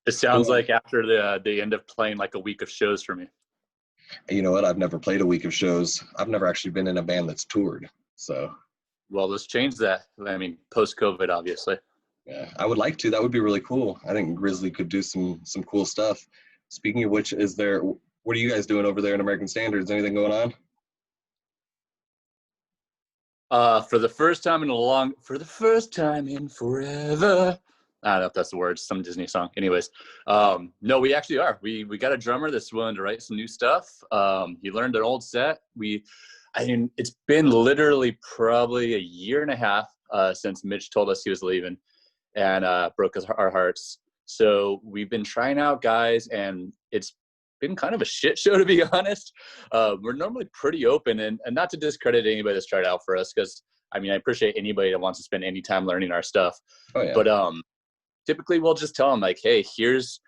It sounds like after the end of playing like a week of shows for me. You know what? I've never played a week of shows. I've never actually been in a band that's toured. So, well, let's change that. I mean, post-COVID, obviously. Yeah, I would like to. That would be really cool. I think Grizzly could do some cool stuff. Speaking of which, what are you guys doing over there in American Standards? Anything going on? For the first time in forever. I don't know if that's the words, some Disney song. Anyways, no, we actually are. We got a drummer that's willing to write some new stuff. He learned an old set. I mean, it's been literally probably a year and a half since Mitch told us he was leaving, and broke our hearts. So we've been trying out guys, and it's been kind of a shit show, to be honest. We're normally pretty open, and not to discredit anybody that's tried out for us, because I mean, I appreciate anybody that wants to spend any time learning our stuff. Oh, yeah. But typically we'll just tell them like, hey, here's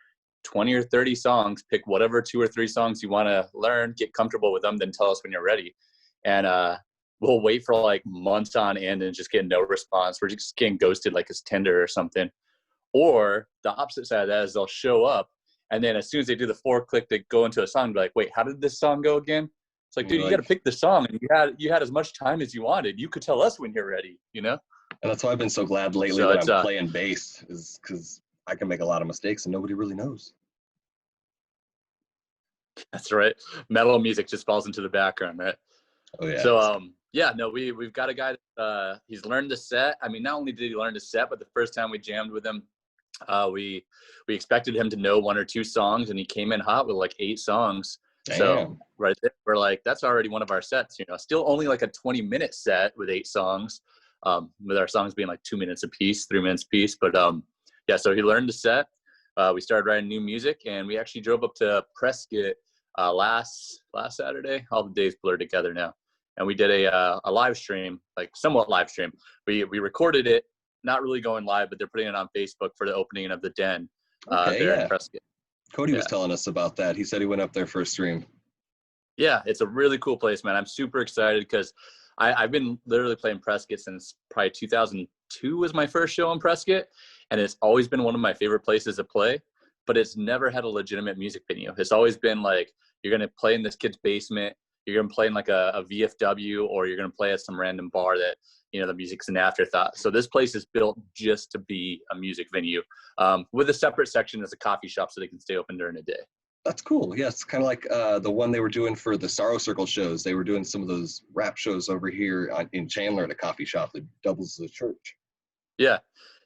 20 or 30 songs, pick whatever 2 or 3 songs you want to learn, get comfortable with them, then tell us when you're ready. And we'll wait for like months on end and just get no response. We're just getting ghosted like it's Tinder or something. Or the opposite side of that is they'll show up, and then as soon as they do the 4-click to go into a song, be like, wait, how did this song go again? It's like, dude, you got to pick the song, and you had as much time as you wanted. You could tell us when you're ready, you know? And that's why I've been so glad lately that I'm playing bass, is because I can make a lot of mistakes and nobody really knows. That's right. Metal music just falls into the background, right? Oh, yeah. So, yeah, no, we've got a guy, he's learned the set. I mean, not only did he learn the set, but the first time we jammed with him, we expected him to know 1 or 2 songs, and he came in hot with like 8 songs. Damn. So right there, we're like, that's already one of our sets, you know, still only like a 20-minute set with 8 songs, with our songs being like 2 minutes a piece, 3 minutes a piece. But yeah, so he learned the set. We started writing new music, and we actually drove up to Prescott last Saturday. All the days blur together now. And we did a live stream, like somewhat live stream. We recorded it, not really going live, but they're putting it on Facebook for the opening of the Den in Prescott. Cody was telling us about that. He said he went up there for a stream. Yeah, it's a really cool place, man. I'm super excited because I've been literally playing Prescott since probably 2002 was my first show in Prescott, and it's always been one of my favorite places to play, but it's never had a legitimate music venue. It's always been like, you're going to play in this kid's basement, you're going to play in like a VFW, or you're going to play at some random bar that, you know, the music's an afterthought. So this place is built just to be a music venue, with a separate section as a coffee shop so they can stay open during the day. That's cool. Yeah, it's kind of like the one they were doing for the Sorrow Circle shows. They were doing some of those rap shows over here in Chandler at a coffee shop that doubles as a church. Yeah.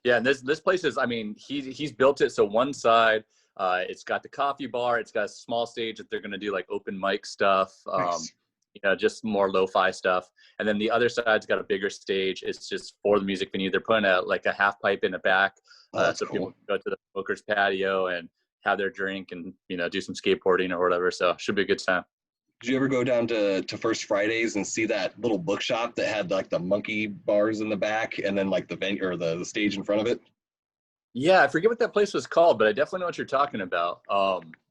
Yeah, and this place is, I mean, he's built it so one side, it's got the coffee bar, it's got a small stage that they're going to do like open mic stuff, Nice. you know, just more lo-fi stuff. And then the other side's got a bigger stage. It's just for the music venue. They're putting like a half pipe in the back, so cool. people can go to the smoker's patio and have their drink and, you know, do some skateboarding or whatever. So should be a good time. Did you ever go down to First Fridays and see that little bookshop that had like the monkey bars in the back and then like the venue or the stage in front of it? Yeah, I forget what that place was called, but I definitely know what you're talking about.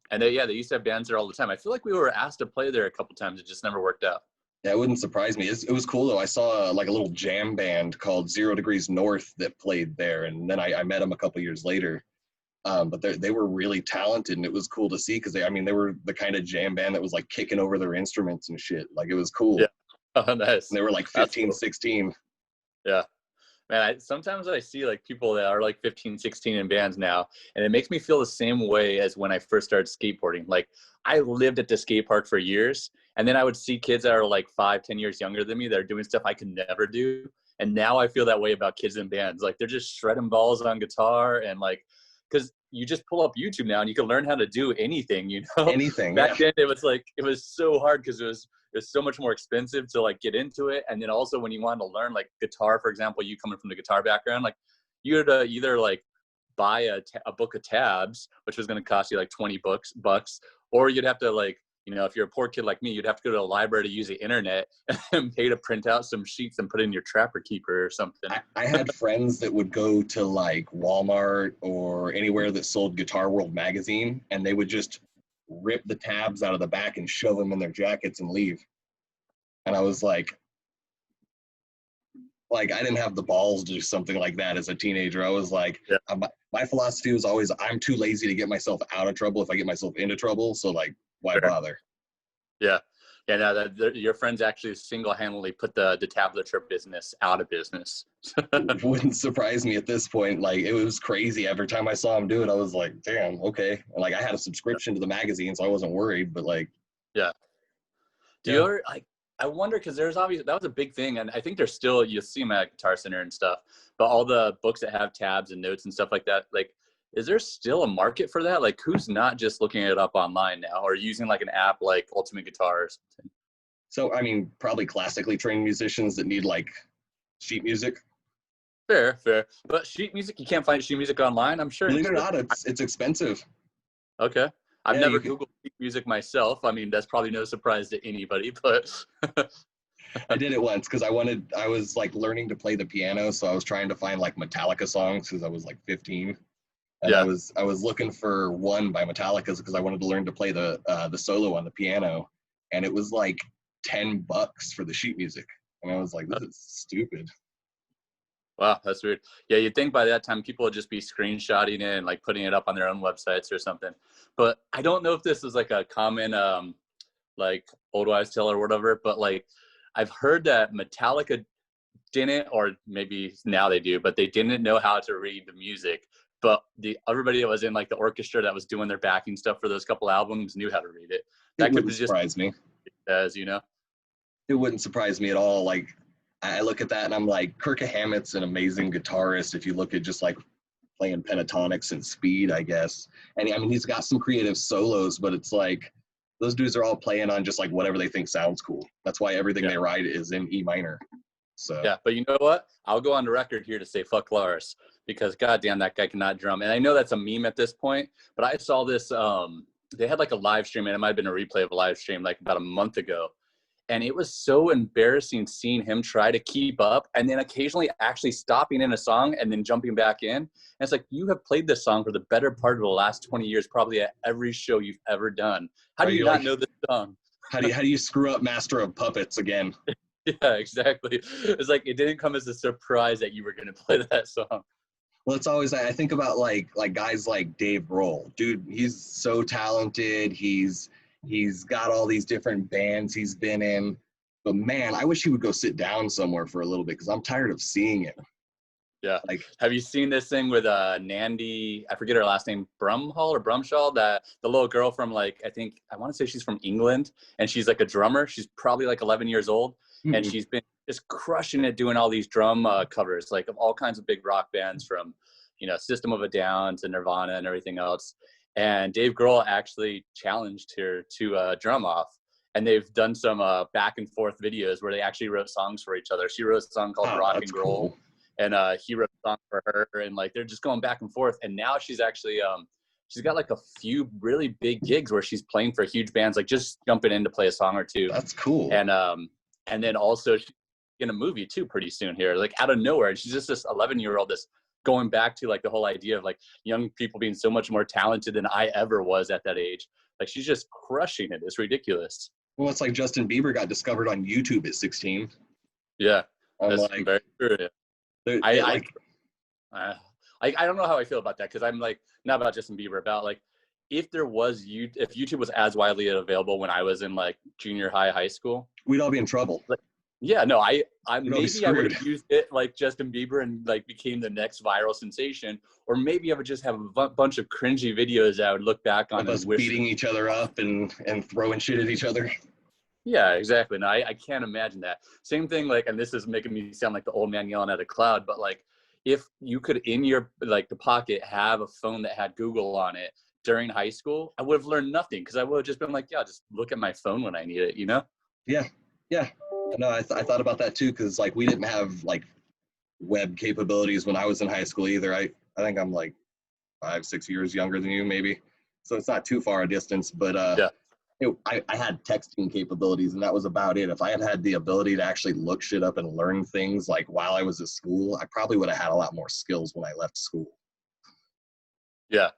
And they used to have bands there all the time. I feel like we were asked to play there a couple times. It just never worked out. Yeah, it wouldn't surprise me. It was cool though. I saw like a little jam band called 0 Degrees North that played there, and then I met them a couple years later. But they were really talented, and it was cool to see because they were the kind of jam band that was like kicking over their instruments and shit. Like it was cool. Yeah, oh, nice. And they were like 15, cool. 16. Yeah. Man, sometimes I see like people that are like 15, 16 in bands now, and it makes me feel the same way as when I first started skateboarding. Like I lived at the skate park for years, and then I would see kids that are like 5, 10 years younger than me that are doing stuff I could never do. And now I feel that way about kids in bands. Like they're just shredding balls on guitar, and like, because you just pull up YouTube now and you can learn how to do anything, you know? Anything. Back then it was so hard because it was so much more expensive to like get into it. And then also when you wanted to learn like guitar, for example, you coming from the guitar background, like you had to either like buy a book of tabs, which was going to cost you like 20 bucks, or you'd have to like, you know, if you're a poor kid like me, you'd have to go to a library to use the internet and pay to print out some sheets and put in your Trapper Keeper or something. I had friends that would go to like Walmart or anywhere that sold Guitar World magazine, and they would just rip the tabs out of the back and shove them in their jackets and leave. And I was like, like I didn't have the balls to do something like that as a teenager. I was like, Yeah. my philosophy was always, I'm too lazy to get myself out of trouble if I get myself into trouble. So like, why Fair. bother? Yeah. Yeah, no, your friends actually single-handedly put the tablature business out of business. Wouldn't surprise me at this point. Like it was crazy. Every time I saw him do it, I was like, damn, okay. And like I had a subscription to the magazine, so I wasn't worried. But like, Yeah. Do you ever like? I wonder because there's obviously that was a big thing, and I think there's still you see them at Guitar Center and stuff. But all the books that have tabs and notes and stuff like that, like, is there still a market for that? Like, who's not just looking it up online now or using like an app like Ultimate Guitar or something? so I mean, probably classically trained musicians that need like sheet music. Fair, fair. But sheet music, you can't find sheet music online. I'm sure. Believe it or not, it's expensive. Okay. I've Yeah, never you can. Googled sheet music myself. I mean, that's probably no surprise to anybody, but I did it once because I was like learning to play the piano, so I was trying to find like Metallica songs because I was like 15, and yeah. I was looking for one by Metallica because I wanted to learn to play the solo on the piano, and it was like $10 for the sheet music, and I was like, this is stupid. Wow, that's weird. Yeah, you'd think by that time people would just be screenshotting it and like putting it up on their own websites or something. But I don't know if this is like a common like old wives' tale or whatever, but like I've heard that Metallica didn't, or maybe now they do, but they didn't know how to read the music. But everybody that was in like the orchestra that was doing their backing stuff for those couple albums knew how to read it. It That could wouldn't be just surprise me. as you know. It wouldn't surprise me at all. Like I look at that and I'm like, Kirk Hammett's an amazing guitarist. If you look at just like playing pentatonics and speed, I guess. And I mean, he's got some creative solos, but it's like those dudes are all playing on just like whatever they think sounds cool. That's why everything they write is in E minor. So Yeah, but you know what? I'll go on the record here to say fuck Lars because goddamn that guy cannot drum. And I know that's a meme at this point, but I saw this. They had like a live stream, and it might have been a replay of a live stream like about a month ago. And it was so embarrassing seeing him try to keep up and then occasionally actually stopping in a song and then jumping back in. And it's like, you have played this song for the better part of the last 20 years, probably at every show you've ever done. How do you not know this song? How do you screw up Master of Puppets again? Yeah, exactly. It's like, it didn't come as a surprise that you were going to play that song. Well, it's always, I think about like guys like Dave Grohl. Dude, he's so talented. He's got all these different bands he's been in. But man, I wish he would go sit down somewhere for a little bit because I'm tired of seeing it. Yeah. Like, have you seen this thing with Nandi, I forget her last name, Brumhall or Brumshall, that the little girl from like, I want to say she's from England, and she's like a drummer. She's probably like 11 years old, and she's been just crushing it doing all these drum covers, like of all kinds of big rock bands from, System of a Down to Nirvana and everything else. And Dave Grohl actually challenged her to drum off. And they've done some back and forth videos where they actually wrote songs for each other. She wrote a song called Rock and Roll. Cool. And he wrote a song for her. And like, they're just going back and forth. And now she's actually, she's got like a few really big gigs where she's playing for huge bands, like just jumping in to play a song or two. That's cool. And then also she's in a movie too pretty soon here, like out of nowhere. And she's just this 11-year-old that's going back to like the whole idea of like young people being so much more talented than I ever was at that age. Like she's just crushing it. It's ridiculous. Well, it's like Justin Bieber got discovered on YouTube at 16. Yeah, that's like, very true. Yeah. I don't know how I feel about that because I'm like, not about Justin Bieber, about like if YouTube was as widely available when I was in like junior high school, we'd all be in trouble. Like, yeah, no, I maybe I would have used it like Justin Bieber and like became the next viral sensation, or maybe I would just have a bunch of cringy videos I would look back on of us beating each other up and throwing shit at each other. Yeah, exactly. No, I can't imagine that. Same thing, like, and this is making me sound like the old man yelling at a cloud, but like if you could in your like the pocket have a phone that had Google on it during high school, I would have learned nothing because I would have just been like, yeah, just look at my phone when I need it, Yeah. No, I thought about that too because like we didn't have like web capabilities when I was in high school either. I think I'm like 5-6 years younger than you maybe, so it's not too far a distance. But I had texting capabilities and that was about it. If I had the ability to actually look shit up and learn things like while I was at school, I probably would have had a lot more skills when I left school. Yeah,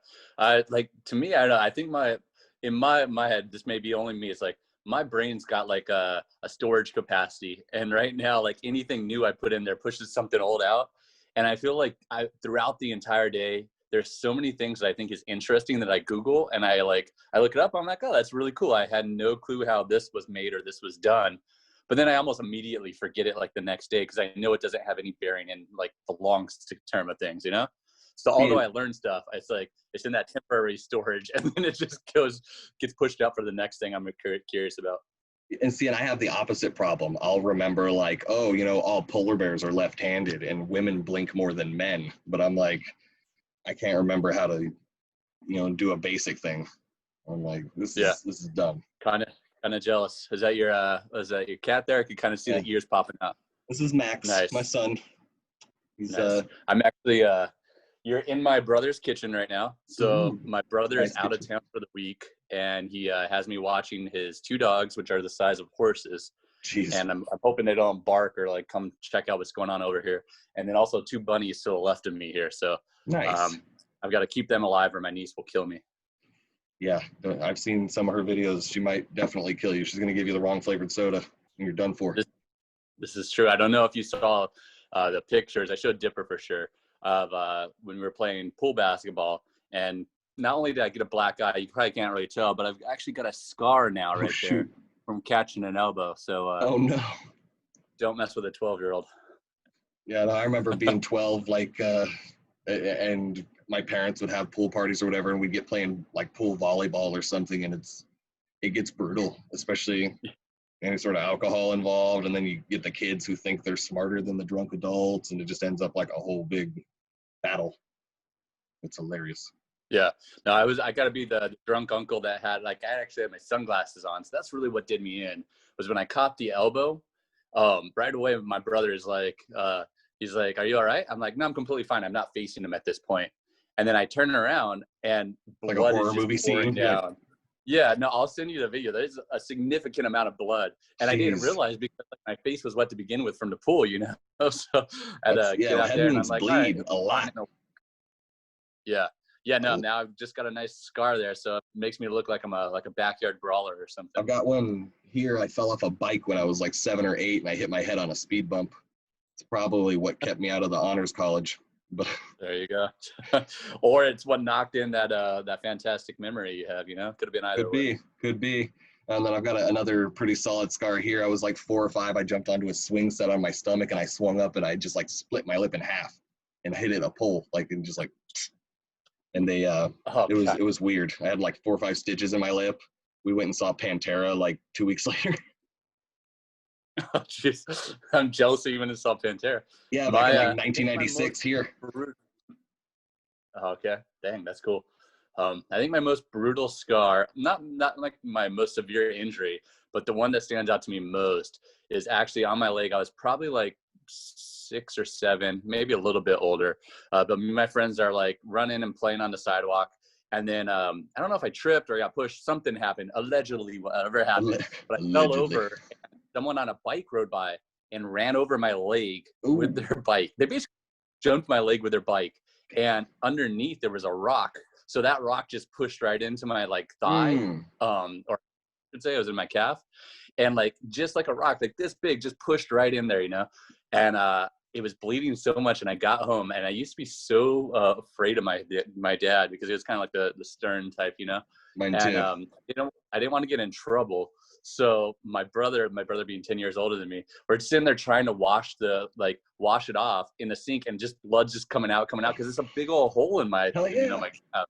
like to me, I don't know. I think in my head, this may be only me. It's like my brain's got like a storage capacity, and right now, like anything new I put in there pushes something old out. And I feel like throughout the entire day, there's so many things that I think is interesting that I Google, and I look it up. I'm like, oh, that's really cool. I had no clue how this was made or this was done. But then I almost immediately forget it like the next day, because I know it doesn't have any bearing in like the long term of things, you know? So although I learn stuff, it's like it's in that temporary storage, and then it just gets pushed out for the next thing I'm curious about. And see, and I have the opposite problem. I'll remember like, oh, you know, all polar bears are left-handed and women blink more than men. But I'm like, I can't remember how to, you know, do a basic thing. I'm like, this is dumb. Kind of jealous. Is that your cat there? I could kind of see the ears popping out. This is Max, nice. My son. He's nice. I'm actually you're in my brother's kitchen right now. So my brother is out of town for the week, and he has me watching his 2 dogs, which are the size of horses. Jeez. And I'm hoping they don't bark or like come check out what's going on over here. And then also 2 bunnies to the left of me here. So nice. I've got to keep them alive or my niece will kill me. Yeah, I've seen some of her videos. She might definitely kill you. She's going to give you the wrong flavored soda, and you're done for. This is true. I don't know if you saw the pictures. I showed Dipper for sure of when we were playing pool basketball. And not only did I get a black eye, you probably can't really tell, but I've actually got a scar now there from catching an elbow. So oh no, don't mess with a 12-year-old. Yeah, no, I remember being 12, like, and my parents would have pool parties or whatever, and we'd get playing like pool volleyball or something, and it gets brutal, especially any sort of alcohol involved, and then you get the kids who think they're smarter than the drunk adults, and it just ends up like a whole big battle. It's hilarious. Yeah, no, I got to be the drunk uncle that had, like, I actually had my sunglasses on, so that's really what did me in, was when I caught the elbow. Right away, my brother is like, he's like, "Are you all right?" I'm like, "No, I'm completely fine. I'm not facing him at this point." And then I turn around and like a horror movie scene down. Yeah, no, I'll send you the video. There's a significant amount of blood, and I didn't realize because my face was wet to begin with from the pool, you know. So I had to get out there, and I'm like, bleed a lot. Yeah, no. Now I've just got a nice scar there, so it makes me look like I'm a backyard brawler or something. I've got one here. I fell off a bike when I was like 7 or 8, and I hit my head on a speed bump. It's probably what kept me out of the honors college. But there you go. Or it's what knocked in that fantastic memory you have, you know? Could have been either way. Could be. And then I've got another pretty solid scar here. I was like 4 or 5. I jumped onto a swing set on my stomach, and I swung up, and I just like split my lip in half and hit it a pole, like, and just like, and they it was weird. I had like 4 or 5 stitches in my lip. We went and saw Pantera like 2 weeks later. Oh, jeez. I'm jealous that you went and saw Pantera. Yeah, back in like 1996 here. Okay, dang, that's cool. I think my most brutal scar, not like my most severe injury, but the one that stands out to me most is actually on my leg. I was probably like 6 or 7, maybe a little bit older. But me and my friends are like running and playing on the sidewalk. And then I don't know if I tripped or got pushed. Something happened, allegedly, whatever happened. But I fell over. Someone on a bike rode by and ran over my leg with their bike. They basically jumped my leg with their bike. And underneath there was a rock. So that rock just pushed right into my like thigh, or I should say it was in my calf. And like, just like a rock, like this big, just pushed right in there, you know? And it was bleeding so much. And I got home, and I used to be so afraid of my dad, because he was kind of like the stern type, you know? Mine too. And I didn't want to get in trouble. So my brother being 10 years older than me, we're sitting there trying to wash it off in the sink, and just blood's just coming out because it's a big old hole in my, you know, my calf.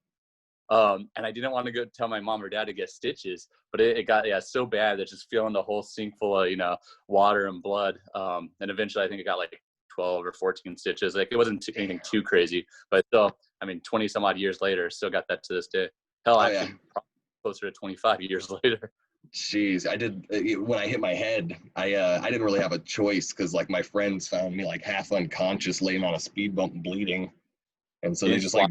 And I didn't want to go tell my mom or dad to get stitches, but it got so bad that just feeling the whole sink full of, you know, water and blood. And eventually I think it got like 12 or 14 stitches. Like, it wasn't anything too crazy, but still, I mean, 20 some odd years later, still got that to this day. Hell, actually, probably closer to 25 years later. Jeez, I did, when I hit my head, I didn't really have a choice, because like my friends found me like half unconscious laying on a speed bump bleeding, and so they just like,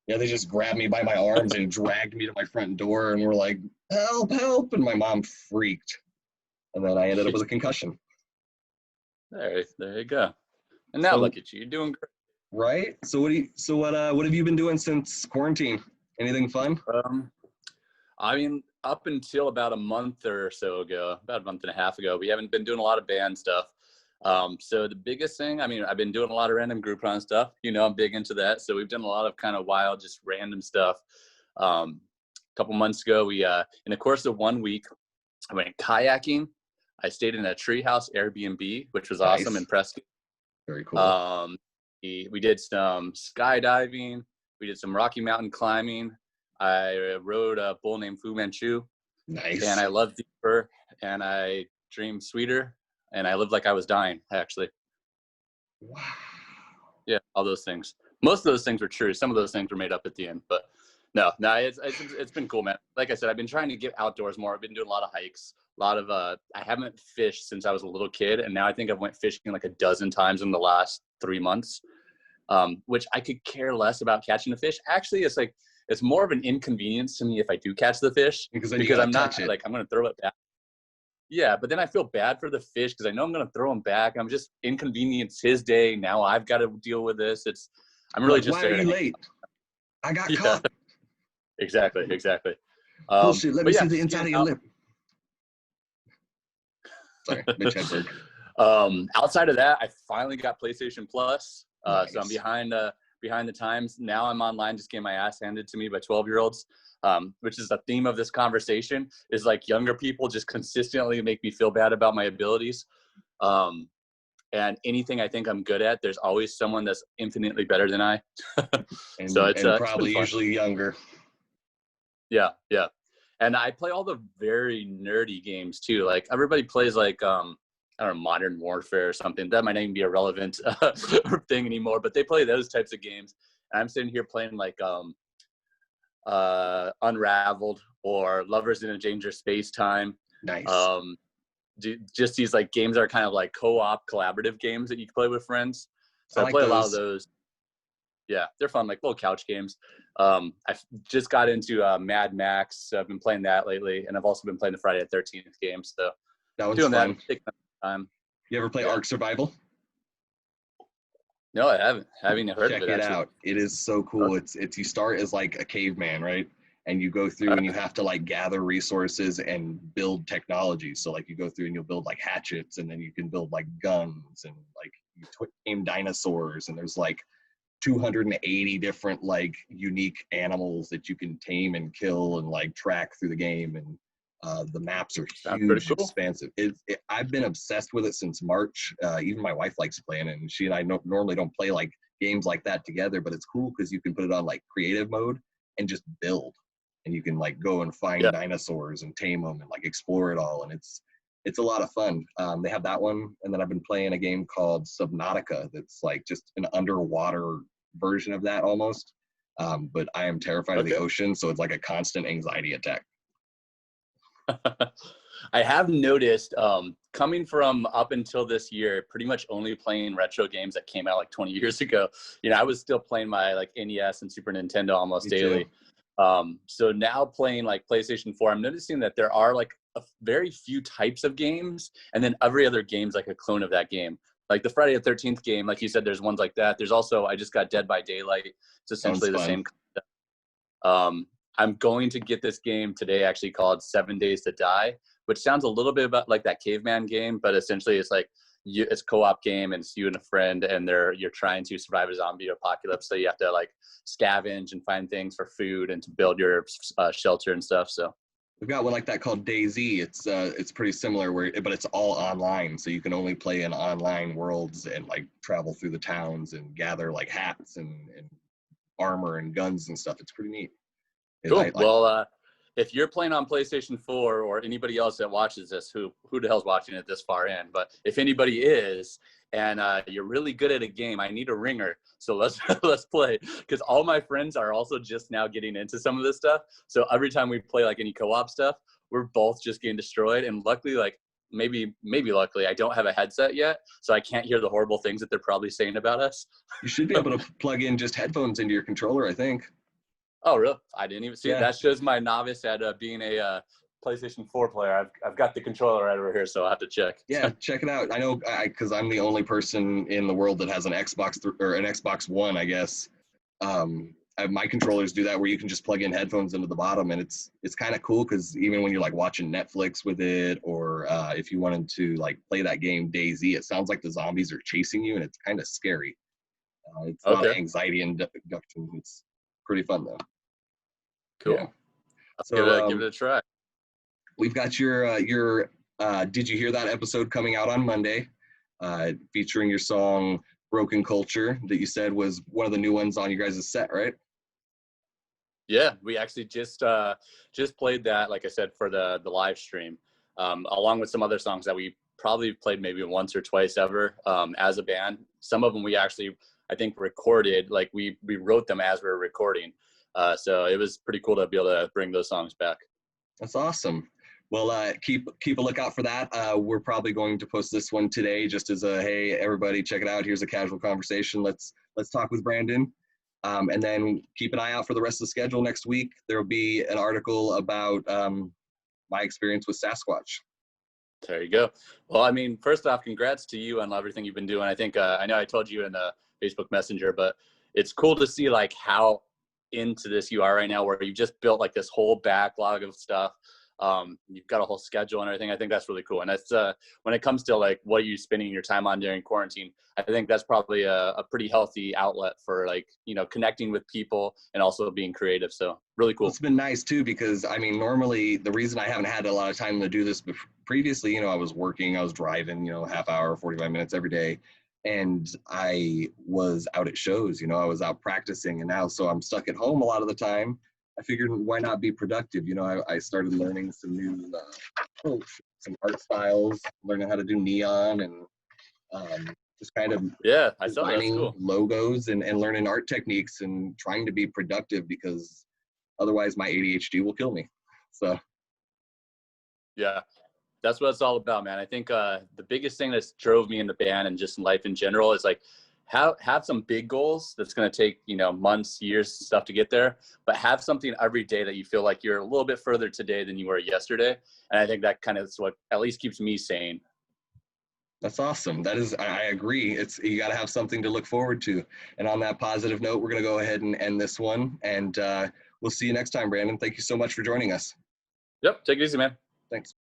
they just grabbed me by my arms and dragged me to my front door, and were like, "Help, help," and my mom freaked, and then I ended up with a concussion. There you go. And now look at you, you're doing great. Right? So what have you been doing since quarantine? Anything fun? I mean, up until about a month or so ago, about a month and a half ago, we haven't been doing a lot of band stuff. So the biggest thing, I mean, I've been doing a lot of random groupon stuff. You know, I'm big into that. So we've done a lot of kind of wild, just random stuff. A couple months ago, we in the course of 1 week, I went kayaking. I stayed in a treehouse Airbnb, which was awesome in Prescott. Very cool. We did some skydiving. We did some Rocky Mountain climbing. I rode a bull named Fu Manchu. Nice. And I loved deeper, and I dreamed sweeter, and I lived like I was dying, actually. Wow. Yeah, all those things. Most of those things were true. Some of those things were made up at the end, but no, it's been cool, man. Like I said, I've been trying to get outdoors more. I've been doing a lot of hikes, a lot of I haven't fished since I was a little kid, and now I think I've went fishing like a dozen times in the last 3 months, which I could care less about catching the fish. Actually, it's more of an inconvenience to me if I do catch the fish because I'm not like I'm going to throw it back. Yeah, but then I feel bad for the fish because I know I'm going to throw him back. I'm just inconvenience his day. Now I've got to deal with this. I'm really just why are you late? I got caught. Exactly. Bullshit. Let me see the inside of your lip. Sorry, Mitch Hedberg. Outside of that, I finally got PlayStation Plus. Nice. So I'm behind the times. Now I'm online just getting my ass handed to me by 12-year-olds, which is the theme of this conversation, is like younger people just consistently make me feel bad about my abilities. And anything I think I'm good at, there's always someone that's infinitely better than I. So it's probably it's usually younger. Yeah. And I play all the very nerdy games too. Like everybody plays like I don't know, Modern Warfare or something. That might not even be a relevant thing anymore, but they play those types of games. And I'm sitting here playing like Unraveled or Lovers in a Dangerous Space Time. Nice. Just these like games that are kind of like co-op collaborative games that you can play with friends. So I play a lot of those. Yeah, they're fun, like little couch games. I just got into Mad Max. So I've been playing that lately, and I've also been playing the Friday the 13th game. So that one's fun. Taking time. You ever play Ark Survival? No, I haven't. I haven't heard of it. Check it out. It is so cool. It's you start as like a caveman, right? And you go through and you have to like gather resources and build technology. So like you go through and you'll build like hatchets, and then you can build like guns, and like you tame dinosaurs, and there's like 280 different like unique animals that you can tame and kill and like track through the game. And the maps are huge, cool. Expansive. I've been obsessed with it since March. Even my wife likes playing it, and she and I normally don't play like games like that together, but it's cool because you can put it on like creative mode and just build, and you can like go and find dinosaurs and tame them and like explore it all, and it's a lot of fun. They have that one, and then I've been playing a game called Subnautica that's like just an underwater version of that almost. But I am terrified of the ocean, so it's like a constant anxiety attack. I have noticed coming from up until this year, pretty much only playing retro games that came out like 20 years ago. You know, I was still playing my like NES and Super Nintendo almost daily. So now playing like PlayStation 4, I'm noticing that there are like a very few types of games, and then every other game's like a clone of that game. Like the Friday the 13th game, like you said, there's ones like that. There's also, I just got Dead by Daylight. It's essentially the same concept. I'm going to get this game today actually called 7 Days to Die, which sounds a little bit about like that caveman game, but essentially it's like it's a co-op game, and it's you and a friend, and you're trying to survive a zombie apocalypse. So you have to like scavenge and find things for food and to build your shelter and stuff. So we've got one like that called DayZ. It's pretty similar, but it's all online, so you can only play in online worlds and like travel through the towns and gather like hats and armor and guns and stuff. It's pretty neat. Cool. Well, if you're playing on PlayStation 4 or anybody else that watches this, who the hell's watching it this far in, but if anybody is, and you're really good at a game, I need a ringer. So let's play, because all my friends are also just now getting into some of this stuff. So every time we play like any co-op stuff, we're both just getting destroyed. And luckily, like maybe luckily, I don't have a headset yet, so I can't hear the horrible things that they're probably saying about us. You should be able to plug in just headphones into your controller, I think. Oh, really? I didn't even see it. That shows my novice at being a PlayStation 4 player. I've got the controller right over here, so I'll have to check. Yeah, check it out. I know because I'm the only person in the world that has an Xbox or an Xbox One, I guess. I my controllers do that where you can just plug in headphones into the bottom, and it's kind of cool because even when you're like watching Netflix with it, or if you wanted to like play that game DayZ, it sounds like the zombies are chasing you, and it's kind of scary. It's a lot of Okay, anxiety induction. It's pretty fun though. Yeah. cool. So Give it a try. we've got your Did You Hear That episode coming out on Monday, featuring your song Broken Culture that you said was one of the new ones on you guys' set, right? Yeah, we actually just played that, like I said, for the live stream, along with some other songs that we probably played maybe once or twice ever as a band. Some of them we actually, I think, recorded, like we wrote them as we were recording. So it was pretty cool to be able to bring those songs back. That's awesome. Well, keep a lookout for that. We're probably going to post this one today, just as a hey, everybody, check it out. Here's a casual conversation. Let's talk with Brandon, and then keep an eye out for the rest of the schedule next week. There will be an article about my experience with Sasquatch. There you go. Well, I mean, first off, congrats to you on everything you've been doing. I think I know I told you in the Facebook Messenger, but it's cool to see like how into this you are right now, where you just built like this whole backlog of stuff. You've got a whole schedule and everything. I think that's really cool. And that's when it comes to like what are you spending your time on during quarantine, I think that's probably a pretty healthy outlet for like, you know, connecting with people and also being creative. So really cool. Well, it's been nice too, because I mean, normally the reason I haven't had a lot of time to do this previously, you know, I was working, I was driving, you know, half hour, 45 minutes every day. And I was out at shows, you know, I was out practicing, and now, so I'm stuck at home a lot of the time. I figured, why not be productive? You know, I started learning some new, some art styles, learning how to do neon, and just kind of Yeah, I saw that. That's designing cool. logos and learning art techniques and trying to be productive, because otherwise my ADHD will kill me. So Yeah, that's what it's all about, man. I think the biggest thing that's drove me in the band and just in life in general is like have some big goals that's going to take, you know, months, years, stuff to get there, but have something every day that you feel like you're a little bit further today than you were yesterday. And I think that kind of is what at least keeps me sane. that's awesome. That is, I agree. It's, you got to have something to look forward to. And on that positive note, we're going to go ahead and end this one. And we'll see you next time, Brandon. Thank you so much for joining us. Yep. Take it easy, man. Thanks.